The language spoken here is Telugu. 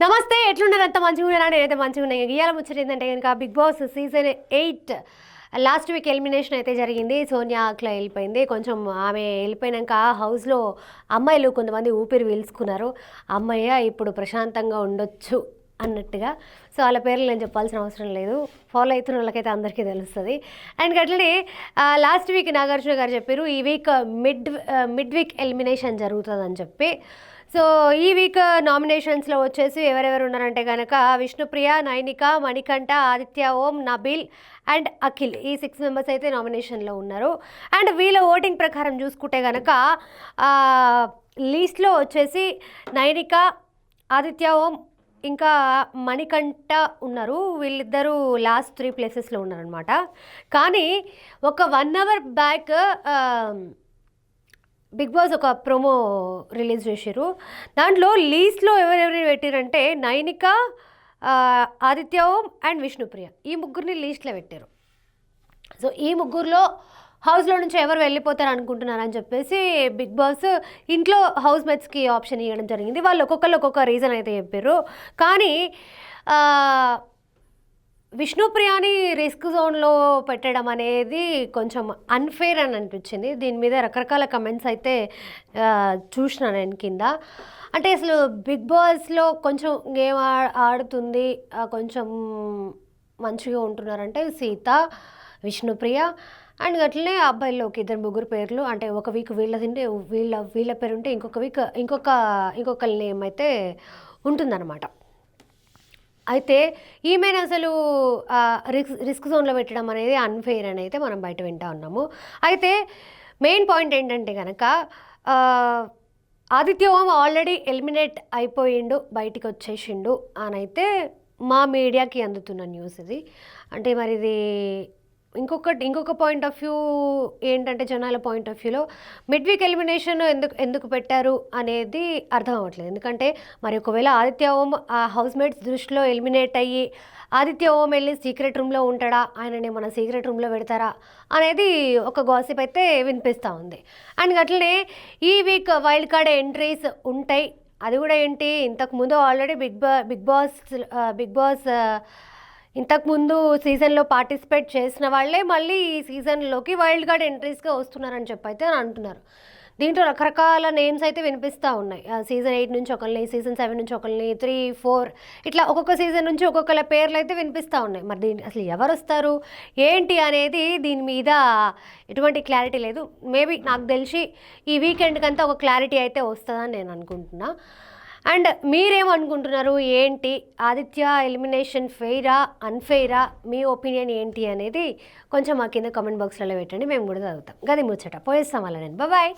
నమస్తే, ఎట్లున్నారు? అంత మంచిగా ఉన్నారా? నేనైతే మంచిగా ఉన్నాయి. ఇవాళ ముచ్చట ఏంటంటే కనుక big boss season 8 last week elimination అయితే జరిగింది. సోనియా అట్లా వెళ్ళిపోయింది. కొంచెం ఆమె వెళ్ళిపోయినాక హౌస్లో అమ్మాయిలు కొంతమంది ఊపిరి పీల్చుకున్నారు. అమ్మాయి ఇప్పుడు ప్రశాంతంగా ఉండొచ్చు అన్నట్టుగా. సో వాళ్ళ పేర్లు నేను చెప్పాల్సిన అవసరం లేదు, ఫాలో అవుతున్న వాళ్ళకైతే అందరికీ తెలుస్తుంది. అండ్ అట్లనే లాస్ట్ వీక్ నాగార్జున గారు చెప్పారు ఈ వీక్ మిడ్ వీక్ ఎలిమినేషన్ జరుగుతుందని చెప్పి. సో ఈ వీక్ నామినేషన్స్లో వచ్చేసి ఎవరెవరు ఉన్నారంటే కనుక విష్ణుప్రియ, నైనిక, మణికంఠ, ఆదిత్య ఓం, నబీల్ అండ్ అఖిల్, ఈ 6 మెంబర్స్ అయితే నామినేషన్లో ఉన్నారు. అండ్ వీళ్ళ ఓటింగ్ ప్రకారం చూసుకుంటే కనుక లీస్ట్లో వచ్చేసి నైనిక, ఆదిత్య ఓం ఇంకా మణికంఠ ఉన్నారు. వీళ్ళిద్దరూ లాస్ట్ 3 ప్లేసెస్లో ఉన్నారనమాట. కానీ ఒక 1 అవర్ బ్యాక్ బిగ్ బాస్ ఒక ప్రోమో రిలీజ్ చేశారు. దాంట్లో లీస్ట్లో ఎవరెవరిని పెట్టారంటే నైనిక, ఆదిత్య ఓం అండ్ విష్ణుప్రియ, ఈ ముగ్గురిని లీస్ట్లో పెట్టారు. సో ఈ ముగ్గురులో హౌస్లో నుంచి ఎవరు వెళ్ళిపోతారు అనుకుంటున్నారని చెప్పేసి బిగ్ బాస్ ఇంట్లో హౌస్ మేట్స్కి ఆప్షన్ ఇవ్వడం జరిగింది. వాళ్ళు ఒక్కొక్కరు ఒక్కొక్క రీజన్ అయితే చెప్పారు. కానీ విష్ణుప్రియని రిస్క్ జోన్లో పెట్టడం అనేది కొంచెం అన్ఫేర్ అని అనిపించింది. దీని మీద రకరకాల కమెంట్స్ అయితే చూసిన నేను కింద. అంటే అసలు బిగ్ బాస్లో కొంచెం గేమ్ ఆడుతుంది, కొంచెం మంచిగా ఉంటున్నారంటే సీత, విష్ణుప్రియ అండ్ అట్లనే అబ్బాయిల్లో ఒక 2-3 పేర్లు. అంటే ఒక వీక్ వీళ్ళ తింటే వీళ్ళ పేరు ఉంటే ఇంకొక వీక్ ఇంకొకరి నేమ్ అయితే ఉంటుందన్నమాట. అయితే ఈమెను అసలు రిస్క్ జోన్లో పెట్టడం అనేది అన్ఫెయిర్ అని అయితే మనం బయట వింటూ ఉన్నాము. అయితే మెయిన్ పాయింట్ ఏంటంటే కనుక ఆదిత్య ఓం ఆల్రెడీ ఎలిమినేట్ అయిపోయిండు, బయటికి వచ్చేసిండు అని అయితే మా మీడియాకి అందుతున్న న్యూస్ ఇది. అంటే మరి ఇది ఇంకొక పాయింట్ ఆఫ్ వ్యూ ఏంటంటే జనాల పాయింట్ ఆఫ్ వ్యూలో మిడ్ వీక్ ఎలిమినేషన్ ఎందుకు పెట్టారు అనేది అర్థం అవ్వట్లేదు. ఎందుకంటే మరి ఒకవేళ ఆదిత్య ఓం ఆ హౌస్ మేట్స్ దృష్టిలో ఎలిమినేట్ అయ్యి ఆదిత్య ఓం వెళ్ళి సీక్రెట్ రూమ్లో ఉంటాడా, ఆయనని మన సీక్రెట్ రూమ్లో పెడతారా అనేది ఒక గాసిప్ అయితే వినిపిస్తూ ఉంది. అండ్ అట్లనే ఈ వీక్ వైల్డ్ కార్డ్ ఎంట్రీస్ ఉంటాయి. అది కూడా ఏంటి, ఇంతకుముందు ఆల్రెడీ బిగ్ బాస్ ఇంతకుముందు సీజన్లో పార్టిసిపేట్ చేసిన వాళ్ళే మళ్ళీ ఈ సీజన్లోకి వైల్డ్ కార్డ్ ఎంట్రీస్గా వస్తున్నారని చెప్పైతే అంటున్నారు. దీంట్లో రకరకాల నేమ్స్ అయితే వినిపిస్తూ ఉన్నాయి. సీజన్ 8 నుంచి ఒకరిని, సీజన్ 7 నుంచి ఒకరిని, 3, 4 ఇట్లా ఒక్కొక్క సీజన్ నుంచి ఒక్కొక్కల పేర్లు అయితే వినిపిస్తూ ఉన్నాయి. మరి దీన్ని అసలు ఎవరు వస్తారు ఏంటి అనేది దీని మీద ఎటువంటి క్లారిటీ లేదు. మేబీ నాకు తెలిసి ఈ వీకెండ్కి అంతా ఒక క్లారిటీ అయితే వస్తుందని నేను అనుకుంటున్నా. అండ్ మీరేమనుకుంటున్నారు ఏంటి, ఆదిత్య ఎలిమినేషన్ ఫెయిరా అన్ఫెయిరా, మీ ఒపీనియన్ ఏంటి అనేది కొంచెం మా కింద కామెంట్ బాక్స్లలో పెట్టండి, మేము కూడా చదువుతాం. గది ముచ్చట పోయేస్తాం అలా. నేను బాయ్.